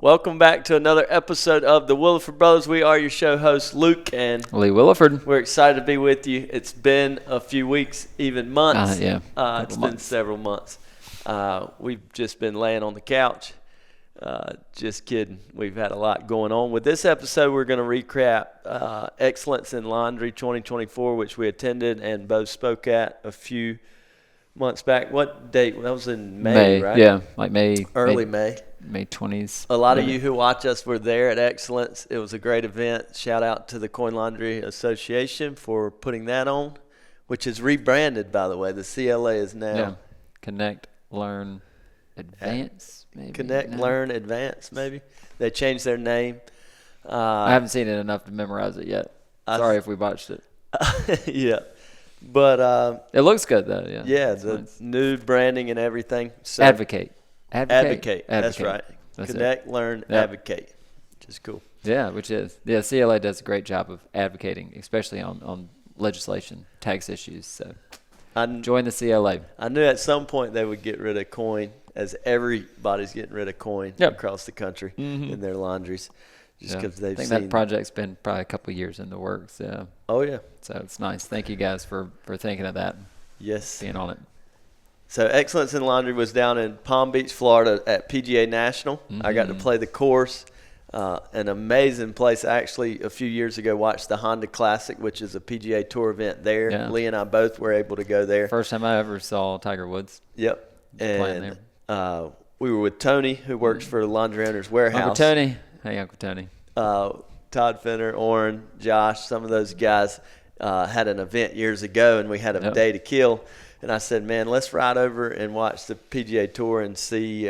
Welcome back to another episode of the Williford Brothers. We are your show hosts, Luke and Lee Williford. We're excited to be with you. It's been a few weeks, even months. It's been several months. We've just been laying on the couch. Just kidding. We've had a lot going on. With this episode, we're going to recap Excellence in Laundry 2024, which we attended and both spoke at a few months back. What date? That was in May, right? Yeah, like May. Early May. May 20s. A lot of you who watch us were there at Excellence. It was a great event. Shout out to the Coin Laundry Association for putting that on, which is rebranded, by the way. The CLA is now Connect, Learn, Advance, maybe. Connect, Learn, Advance, maybe. They changed their name. I haven't seen it enough to memorize it yet. Sorry if we botched it. Yeah. But it looks good, though. Yeah. Yeah, the nice. New branding and everything. So Advocate. That's right. That's Connect, Learn, Advocate, which is cool. Yeah, which is. Yeah, CLA does a great job of advocating, especially on legislation, tax issues. So join the CLA. I knew at some point they would get rid of coin, as everybody's getting rid of coin across the country in their laundries. Just because they've seen. I think that project's been probably a couple of years in the works. Yeah. Oh, yeah. So it's nice. Thank you guys for thinking of that. Yes. Being on it. So Excellence in Laundry was down in Palm Beach, Florida at PGA National. I got to play the course. An amazing place. I actually, a few years ago, watched the Honda Classic, which is a PGA Tour event there. Yeah. Lee and I both were able to go there. First time I ever saw Tiger Woods. Yep. Playing there. We were with Tony, who works for Laundry Owners Warehouse. Uncle Tony. Hey, Uncle Tony. Todd Fenner, Orrin, Josh, some of those guys had an event years ago, and we had a day to kill. And I said, man, let's ride over and watch the PGA Tour and see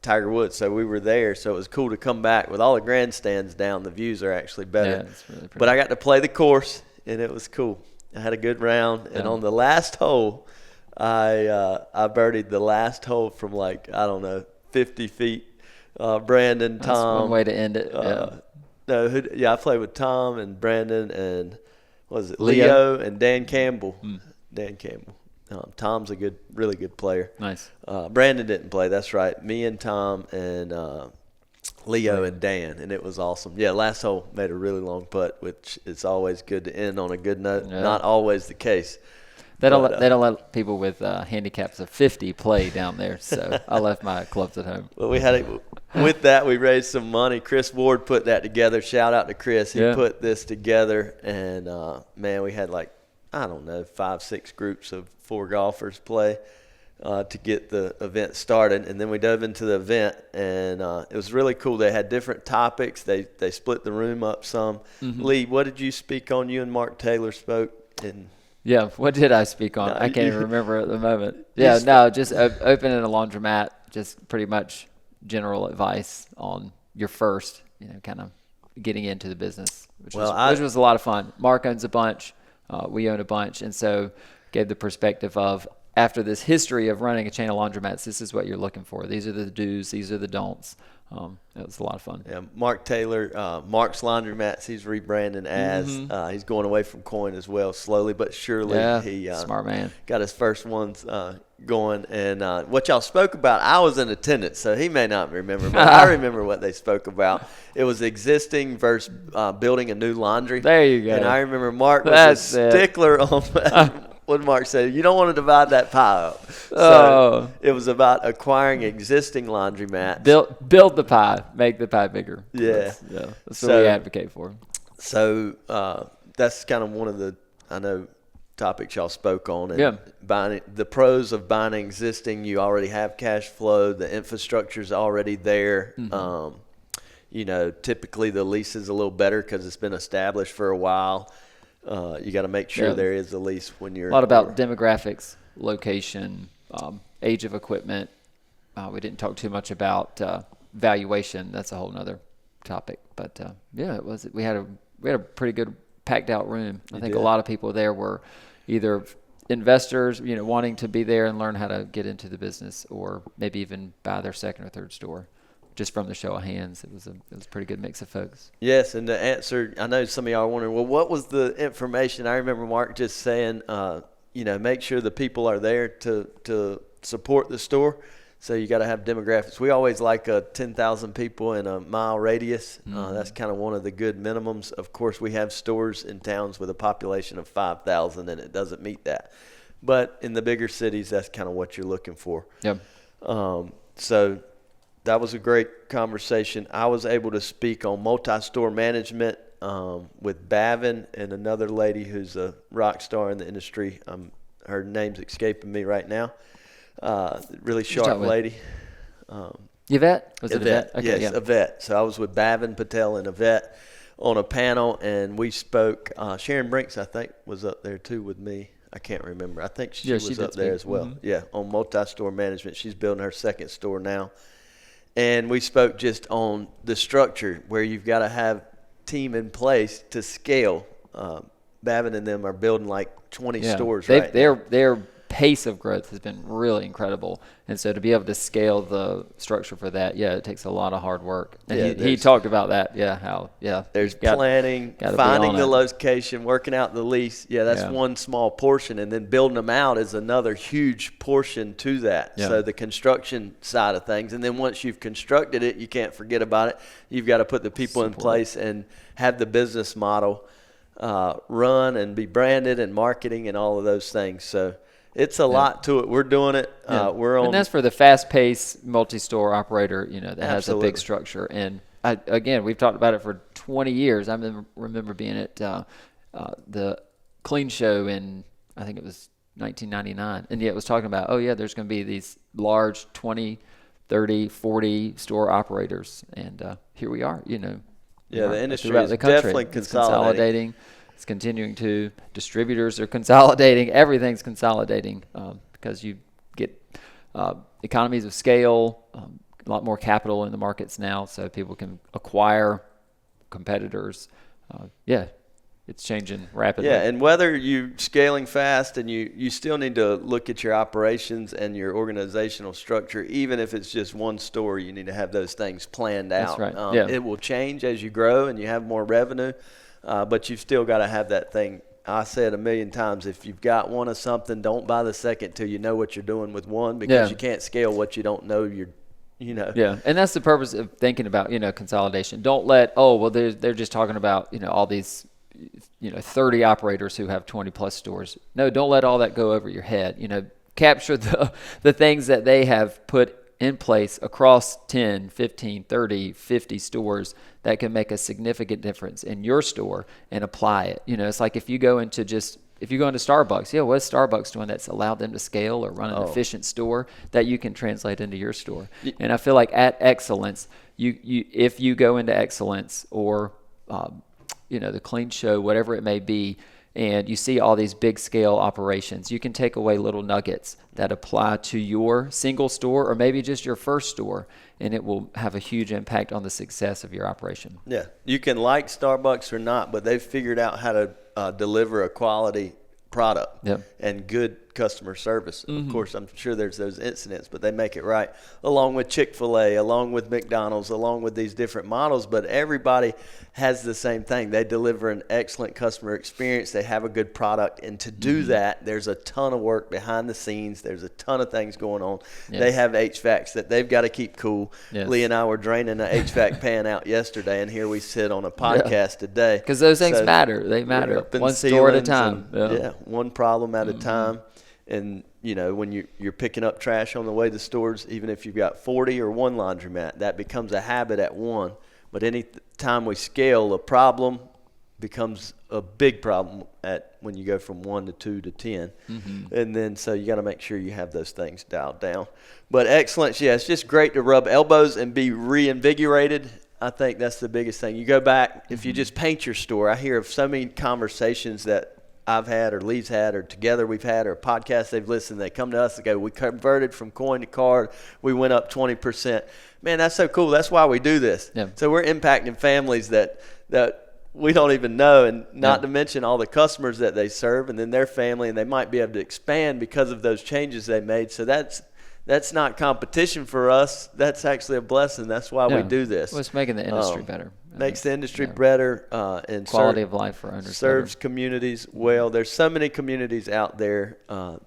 Tiger Woods. So we were there. So it was cool to come back with all the grandstands down. The views are actually better. Yeah, it's really pretty. But I got to play the course, and it was cool. I had a good round. And on the last hole, I birdied the last hole from 50 feet. Brandon, That's Tom. one way to end it. I played with Tom and Brandon and Leo Leo and Dan Campbell. Dan Campbell. Tom's a really good player. Nice. Brandon didn't play. That's right. Me and Tom and Leo and Dan, and it was awesome. Yeah, last hole made a really long putt, which it's always good to end on a good note. Yeah. Not always the case. They don't let people with handicaps of 50 play down there, so I left my clubs at home. Well, with that, we raised some money. Chris Ward put that together. Shout out to Chris. He put this together, and, man, we had 5-6 groups of 4 golfers play to get the event started. And then we dove into the event, and it was really cool. They had different topics. They split the room up some. Lee, what did you speak on? You and Mark Taylor spoke. Yeah, what did I speak on? I can't even remember at the moment. Just opening a laundromat, just pretty much general advice on your first, kind of getting into the business, which was a lot of fun. Mark owns a bunch. We own a bunch. And so gave the perspective of, after this history of running a chain of laundromats, this is what you're looking for. These are the do's. These are the don'ts. It was a lot of fun. Yeah, Mark Taylor, Mark's Laundromats, he's rebranding as. He's going away from coin as well, slowly but surely. Yeah, he smart man. Got his first ones going. And what y'all spoke about, I was in attendance, so he may not remember, but I remember what they spoke about. It was existing versus building a new laundry. There you go. And I remember Mark was a stickler on what Mark said. You don't want to divide that pie up. So it was about acquiring existing laundromat. Build the pie, make the pie bigger. Yeah. That's what we advocate for. So that's kind of one of the, topics y'all spoke on. And buying the pros of buying existing. You already have cash flow. The infrastructure's already there. Typically the lease is a little better because it's been established for a while. You got to make sure there is a lease when you're. A lot about demographics, location, age of equipment. We didn't talk too much about valuation. That's a whole nother topic. But it was. We had a pretty good packed out room. I think a lot of people there were either investors, wanting to be there and learn how to get into the business, or maybe even buy their second or third store. Just from the show of hands, it was a pretty good mix of folks. Yes, and the answer, I know some of y'all are wondering, well, what was the information? I remember Mark just saying, make sure the people are there to support the store. So you got to have demographics. We always like 10,000 people in a mile radius. That's kind of one of the good minimums. Of course, we have stores in towns with a population of 5,000, and it doesn't meet that. But in the bigger cities, that's kind of what you're looking for. Yep. So that was a great conversation. I was able to speak on multi-store management with Bavin and another lady who's a rock star in the industry. Her name's escaping me right now. Really sharp lady. Yvette? Was it Yvette? Okay, yes, yeah. Yvette. So I was with Bavin Patel and Yvette on a panel, and we spoke. Sharon Brinks, I think, was up there too with me. I can't remember. I think she was up there as well. Mm-hmm. Yeah, on multi-store management. She's building her second store now. And we spoke just on the structure where you've got to have team in place to scale. Bavin and them are building like 20 stores right now. Their pace of growth has been really incredible. And so to be able to scale the structure for that, it takes a lot of hard work. And he talked about that, There's planning, finding the location, working out the lease. That's one small portion. And then building them out is another huge portion to that. Yeah. So the construction side of things. And then once you've constructed it, you can't forget about it. You've got to put the people in place and have the business model run and be branded and marketing and all of those things. So it's a lot to it. We're doing it. And that's for the fast-paced multi-store operator, that has a big structure. And again, we've talked about it for 20 years. I remember being at the Clean Show in, I think it was 1999, and it was talking about, there's going to be these large 20, 30, 40 store operators, and here we are. The industry is definitely consolidating. It's continuing to. Distributors are consolidating. Everything's consolidating because you get economies of scale, a lot more capital in the markets now, so people can acquire competitors. It's changing rapidly. Yeah, and whether you're scaling fast and you still need to look at your operations and your organizational structure, even if it's just one store, you need to have those things planned out. That's right. It will change as you grow and you have more revenue. But you've still got to have that thing. I said 1,000,000 times, if you've got one of something, don't buy the second till you know what you're doing with one, because you can't scale what you don't know Yeah, and that's the purpose of thinking about, consolidation. Don't let, they're just talking about, all these, 30 operators who have 20 plus stores. No, don't let all that go over your head. Capture the things that they have put in place across 10, 15, 30, 50 stores that can make a significant difference in your store and apply it. It's like if you go into Starbucks, what is Starbucks doing that's allowed them to scale or run an efficient store that you can translate into your store? And I feel like at excellence, if you go into excellence or, the Clean Show, whatever it may be, and you see all these big scale operations, you can take away little nuggets that apply to your single store or maybe just your first store, and it will have a huge impact on the success of your operation. Yeah, you can like Starbucks or not, but they've figured out how to deliver a quality product and good customer service. Mm-hmm. Of course, I'm sure there's those incidents, but they make it right, along with Chick-fil-A, along with McDonald's, along with these different models. But everybody has the same thing. They deliver an excellent customer experience. They have a good product. And to do that, there's a ton of work behind the scenes. There's a ton of things going on. Yes. They have HVACs that they've got to keep cool. Yes. Lee and I were draining an HVAC pan out yesterday, and here we sit on a podcast today. Because those things matter. They matter. One store at a time. One problem at a time. And, when you're picking up trash on the way to stores, even if you've got 40 or one laundromat, that becomes a habit at one. But any time we scale, a problem becomes a big problem when you go from 1 to 2 to 10. Mm-hmm. And then so you got to make sure you have those things dialed down. But excellence, it's just great to rub elbows and be reinvigorated. I think that's the biggest thing. You go back, if you just paint your store, I hear of so many conversations that I've had or Lee's had or together we've had or podcasts they've listened, they come to us and go, we converted from coin to card, we went up 20%. Man, that's so cool. That's why we do this. Yeah. So we're impacting families that we don't even know, and not to mention all the customers that they serve and then their family, and they might be able to expand because of those changes they made. So that's not competition for us. That's actually a blessing. That's why we do this. Well, it's making the industry better. makes the industry better, and quality of life for owners. Serves communities well. There's so many communities out there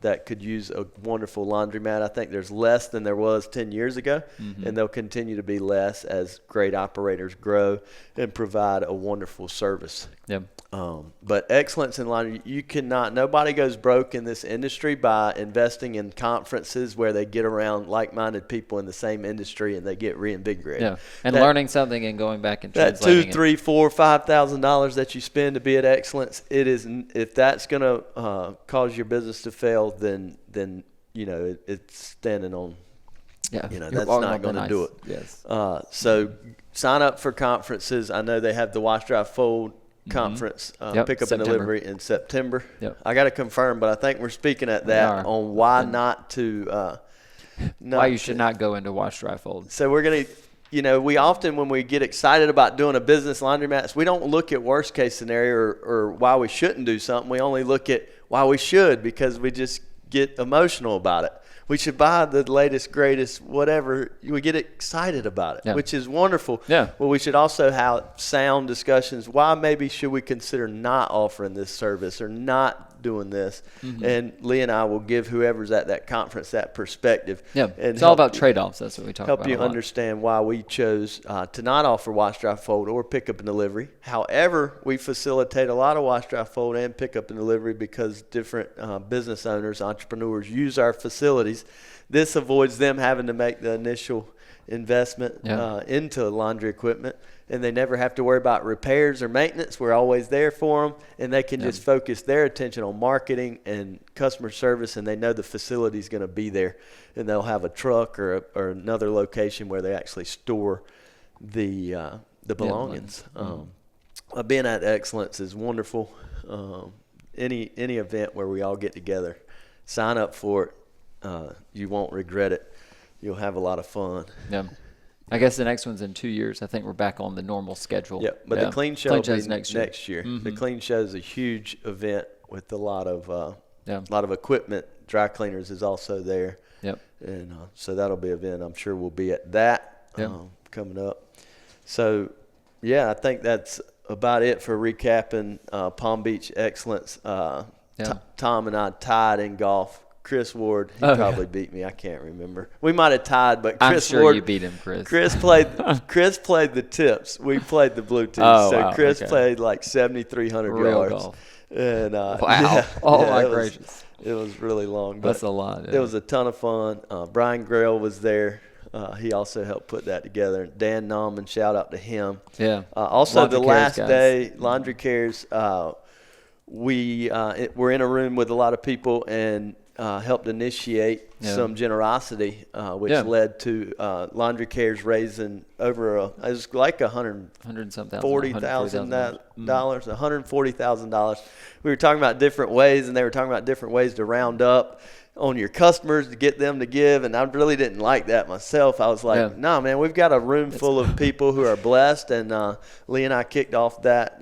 that could use a wonderful laundromat. I think there's less than there was 10 years ago, and they'll continue to be less as great operators grow and provide a wonderful service. Yep. But excellence in laundry, nobody goes broke in this industry by investing in conferences where they get around like-minded people in the same industry and they get reinvigorated. Yeah, and learning something and going back and that translating $2,000, $3,000, $4,000, $5,000 that you spend to be at excellence, if that's going to cause your business to fail, then it's standing on. Yeah, that's not going to do it. Yes. So sign up for conferences. I know they have the Wash Dry Fold conference, pickup and delivery in September. Yep. I got to confirm, but I think we're speaking at that on why not to. Why you should not go into Wash Dry Fold. So we're going to, we often, when we get excited about doing a business laundromat, we don't look at worst case scenario or why we shouldn't do something. We only look at why we should, because we just get emotional about it. We should buy the latest, greatest, whatever. We get excited about it, which is wonderful. Yeah. Well, we should also have sound discussions. Why maybe should we consider not offering this service or not doing this? And Lee and I will give whoever's at that conference that perspective. Yeah, and it's all about trade-offs. That's what we talk about. Help you understand why we chose to not offer Wash Dry Fold or pickup and delivery. However, we facilitate a lot of Wash Dry Fold and pickup and delivery because different business owners, entrepreneurs use our facilities. This avoids them having to make the initial investment into laundry equipment, and they never have to worry about repairs or maintenance. We're always there for them, and they can just focus their attention on marketing and customer service, and they know the facility is going to be there, and they'll have a truck or another location where they actually store the belongings. Being at Excellence is wonderful. Any event where we all get together, sign up for it. You won't regret it. You'll have a lot of fun. Yeah. I guess the next one's in 2 years. I think we're back on the normal schedule. Yeah, but the Clean Show will be next year. The Clean Show is a huge event with a lot of equipment. Dry Cleaners is also there. Yep. And so that'll be an event. I'm sure we'll be at that coming up. So, yeah, I think that's about it for recapping Palm Beach Excellence. Tom and I tied in golf. Chris Ward, he probably beat me. I can't remember. We might have tied, but Chris I'm sure Ward, you beat him, Chris. Chris played the tips. We played the Bluetooth. Chris played like 7,300 yards. Golf. And wow. my gracious. It was really long. But that's a lot. Yeah. It was a ton of fun. Brian Grail was there. He also helped put that together. Dan Nauman, shout out to him. Yeah. Also, Laundry the Cares last guys. day, Laundry Cares, we're in a room with a lot of people and helped initiate some generosity, which led to Laundry Cares raising over it was like $140,000. We were talking about different ways, and they were talking about different ways to round up on your customers to get them to give, and I really didn't like that myself. I was like, no, man, we've got a room full of people who are blessed, and Lee and I kicked off that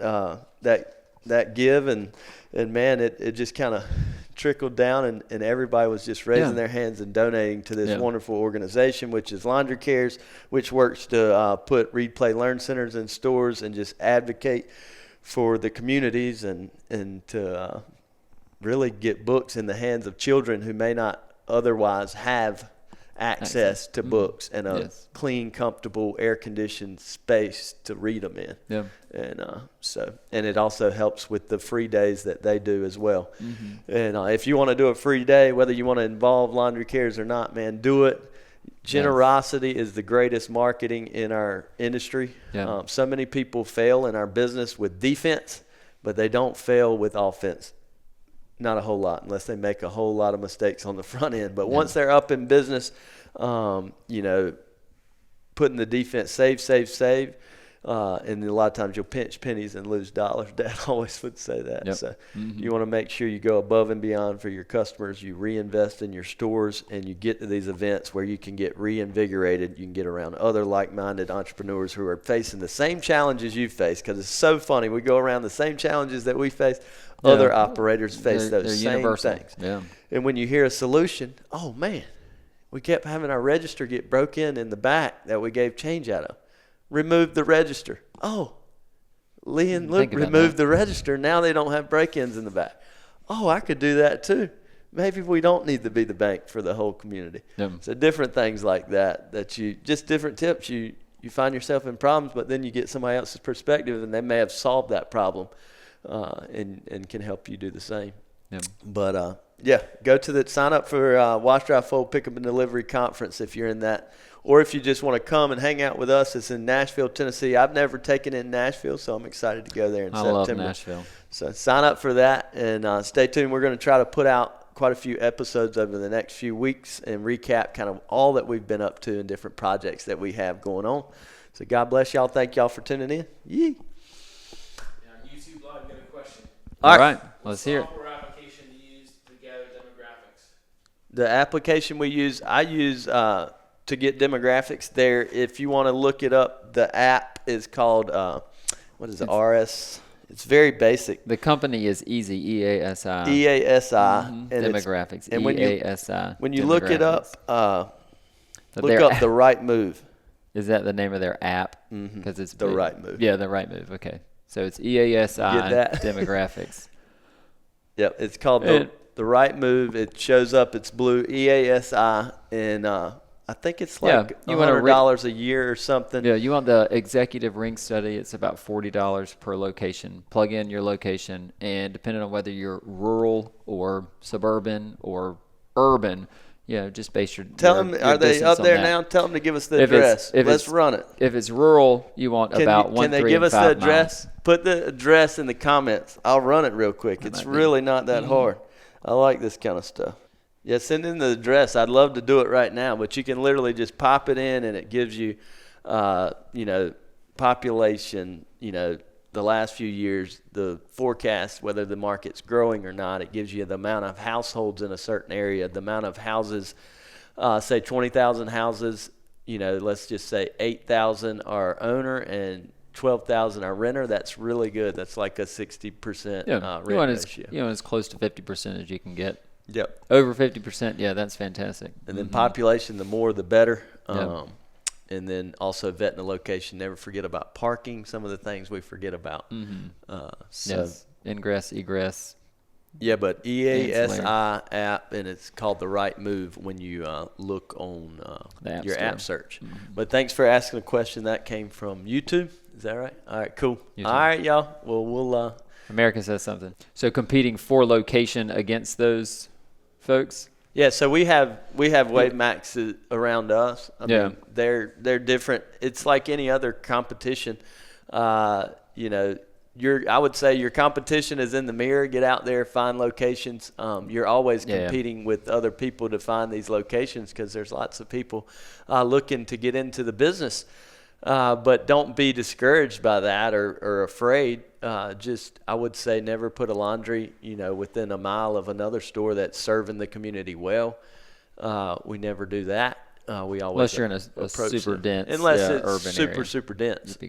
give, and man, it just kind of trickled down, and everybody was just raising their hands and donating to this wonderful organization, which is Laundry Cares, which works to put Read, Play, Learn centers in stores and just advocate for the communities and to really get books in the hands of children who may not otherwise have access to books and a clean, comfortable, air-conditioned space to read them in. Yeah. And it also helps with the free days that they do as well. And if you want to do a free day, whether you want to involve Laundry Cares or not, man, do it. Generosity is the greatest marketing in our industry. So many people fail in our business with defense, but they don't fail with offense. Not a whole lot, unless they make a whole lot of mistakes on the front end. But once they're up in business, putting the defense, save, and a lot of times you'll pinch pennies and lose dollars. Dad always would say that. So you want to make sure you go above and beyond for your customers. You reinvest in your stores, and you get to these events where you can get reinvigorated. You can get around other like-minded entrepreneurs who are facing the same challenges you face, because it's so funny. We go around the same challenges that we face. Other operators face those same things. Yeah. And when you hear a solution, oh, man, we kept having our register get broke in the back that we gave change out of. Remove the register. Oh, Lee and Luke removed the register. Now they don't have break-ins in the back. Oh, I could do that too. Maybe we don't need to be the bank for the whole community. So different things like that you just different tips. You find yourself in problems, but then you get somebody else's perspective, and they may have solved that problem, and can help you do the same. But go to sign up for Wash, Dry, Fold Pickup and Delivery Conference if you're in that, or if you just want to come and hang out with us. It's in Nashville, Tennessee. I've never taken in Nashville, so I'm excited to go there in September. I love Nashville. So sign up for that, and stay tuned. We're going to try to put out quite a few episodes over the next few weeks and recap kind of all that we've been up to and different projects that we have going on. So God bless y'all. Thank y'all for tuning in. Yee. On YouTube Live, got a question. All right. Let's hear it. Software application to use to gather demographics. The application I use to get demographics there. If you want to look it up, the app is called, RS? It's very basic. The company is Easy, EASI. EASI. And demographics, and EASI. When you look it up, look up The Right Move. Is that the name of their app? Because it's The Right Move. Yeah, The Right Move. Okay. So it's EASI demographics. Yep, it's called the Right Move. It shows up. It's blue, EASI, and I think it's like $100 a year or something. Yeah, you want the executive ring study. It's about $40 per location. Plug in your location, and depending on whether you're rural or suburban or urban, just base your Tell them, are they up there now? Tell them to give us the address. Let's run it. If it's rural, you want about 1, 3, and 5 miles. Can they give us the address? Put the address in the comments. I'll run it real quick. It's really not that hard. I like this kind of stuff. Yeah, send in the address. I'd love to do it right now, but you can literally just pop it in, and it gives you, population, the last few years, the forecast, whether the market's growing or not. It gives you the amount of households in a certain area, the amount of houses, say 20,000 houses, let's just say 8,000 are owner and 12,000 are renter. That's really good. That's like a 60% rent ratio. As close to 50% as you can get. Yep. Over 50%, that's fantastic. And then population, the more the better. And then also vetting the location. Never forget about parking, some of the things we forget about. Yes. Ingress, egress. Yeah, but EASI app, and it's called The Right Move when you look on your app search. But thanks for asking a question. That came from YouTube. Is that right? All right, cool. YouTube. All right, y'all. Well, we'll America says something. So competing for location against those folks? Yeah, so we have WaveMax around us. I mean, they're different. It's like any other competition. I would say your competition is in the mirror. Get out there, find locations. You're always competing with other people to find these locations because there's lots of people looking to get into the business. But don't be discouraged by that or afraid. I would say never put a laundry, within a mile of another store that's serving the community well. We never do that. We always unless you're in a super dense, unless it's urban super dense.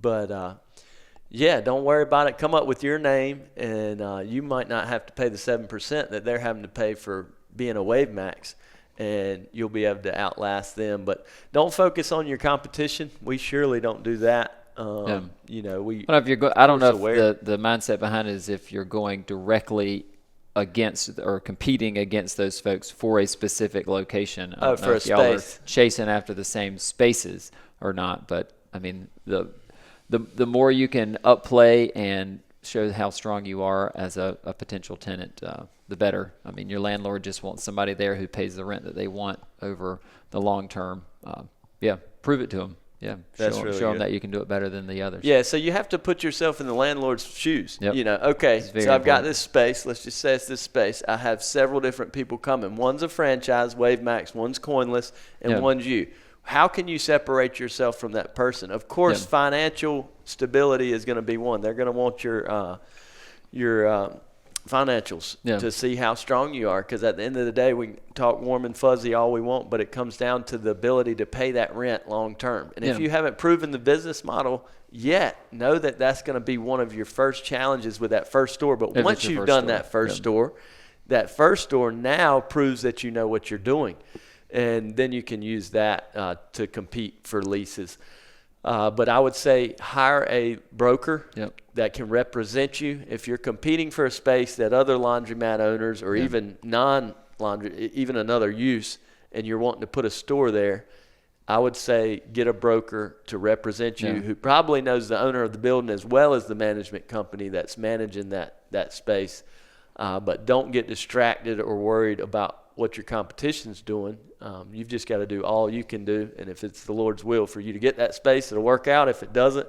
Don't worry about it. Come up with your name, and you might not have to pay the 7% that they're having to pay for being a WaveMax. And you'll be able to outlast them. But don't focus on your competition. We surely don't do that. I don't know if the mindset behind it is if you're going directly against or competing against those folks for a specific location. I don't know if y'all are chasing after the same spaces or not. But, I mean, the more you can upplay and show how strong you are as a potential tenant, the better. I mean, your landlord just wants somebody there who pays the rent that they want over the long term. Prove it to them. Yeah, show them that you can do it better than the others. Yeah, so you have to put yourself in the landlord's shoes. Yep. So I've got this space. Let's just say it's this space. I have several different people coming. One's a franchise, WaveMax, one's Coinless, and one's you. How can you separate yourself from that person? Of course, financial stability is going to be one. They're going to want your financials to see how strong you are, because at the end of the day, we can talk warm and fuzzy all we want, but it comes down to the ability to pay that rent long term. And if you haven't proven the business model yet, know that that's going to be one of your first challenges with that first store. But once you've done that first store now proves that you know what you're doing. And then you can use that to compete for leases. But I would say hire a broker Yep. that can represent you. If you're competing for a space that other laundromat owners or even non-laundry, even another use, and you're wanting to put a store there, I would say get a broker to represent you who probably knows the owner of the building as well as the management company that's managing that space. But don't get distracted or worried about what your competition's doing. You've just got to do all you can do. And if it's the Lord's will for you to get that space, it'll work out. If it doesn't,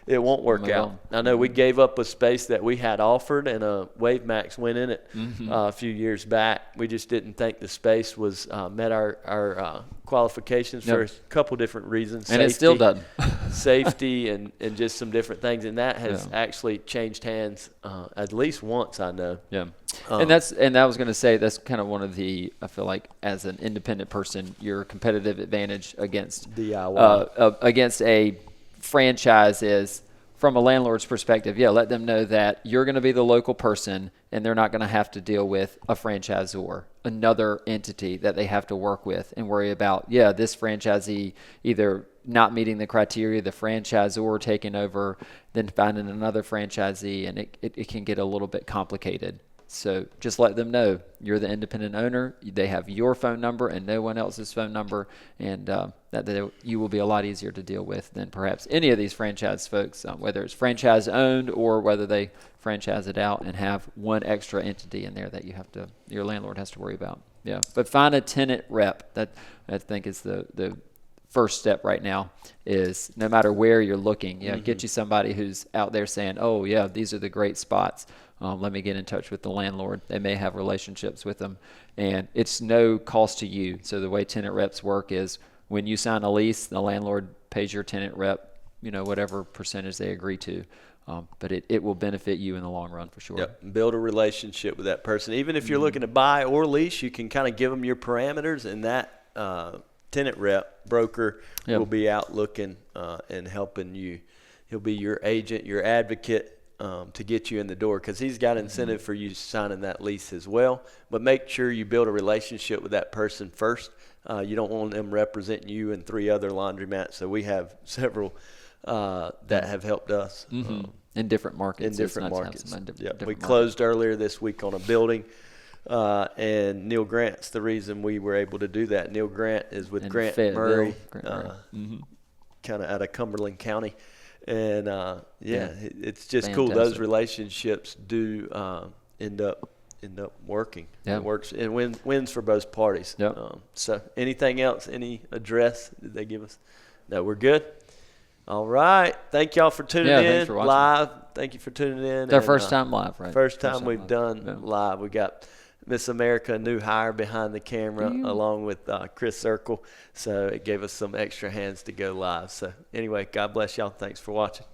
it won't work out. I know we gave up a space that we had offered, and Wave Max went in it a few years back. We just didn't think the space was met our qualifications for a couple different reasons. And it still doesn't. Safety and just some different things, and that has actually changed hands at least once, I know. Yeah. And I was going to say that's kind of one of the, I feel like as an independent person, your competitive advantage against DIY. Against a franchise is, from a landlord's perspective, let them know that you're going to be the local person and they're not going to have to deal with a franchisor, another entity that they have to work with and worry about, this franchisee either not meeting the criteria, the franchisor taking over, then finding another franchisee, and it can get a little bit complicated. So just let them know you're the independent owner. They have your phone number and no one else's phone number, and you will be a lot easier to deal with than perhaps any of these franchise folks, whether it's franchise owned or whether they franchise it out and have one extra entity in there that your landlord has to worry about. Yeah, but find a tenant rep. That I think is the first step right now. Is no matter where you're looking, get you somebody who's out there saying, oh yeah, these are the great spots. Let me get in touch with the landlord. They may have relationships with them, and it's no cost to you. So the way tenant reps work is when you sign a lease, the landlord pays your tenant rep, whatever percentage they agree to. But it will benefit you in the long run for sure. Yep. Build a relationship with that person. Even if you're looking to buy or lease, you can kind of give them your parameters, and that tenant rep broker will be out looking and helping you. He'll be your agent, your advocate, to get you in the door, because he's got incentive for you signing that lease as well. But make sure you build a relationship with that person first. You don't want them representing you and 3 other laundromats. So we have several that have helped us in different markets. We closed earlier this week on a building, and Neil Grant's the reason we were able to do that. Neil Grant is with Grant Murray, kind of out of Cumberland County. And it's just fantastic. Cool. Those relationships do end up working. Yeah. It works and wins for both parties. Yep. So anything else? Any address did they give us? No, we're good. All right. Thank y'all for tuning in thanks for watching. live. Thank you for tuning in. It's our first time live, right? First time we've done live. We got Miss America, a new hire behind the camera, along with Chris Circle. So it gave us some extra hands to go live. So anyway, God bless y'all. Thanks for watching.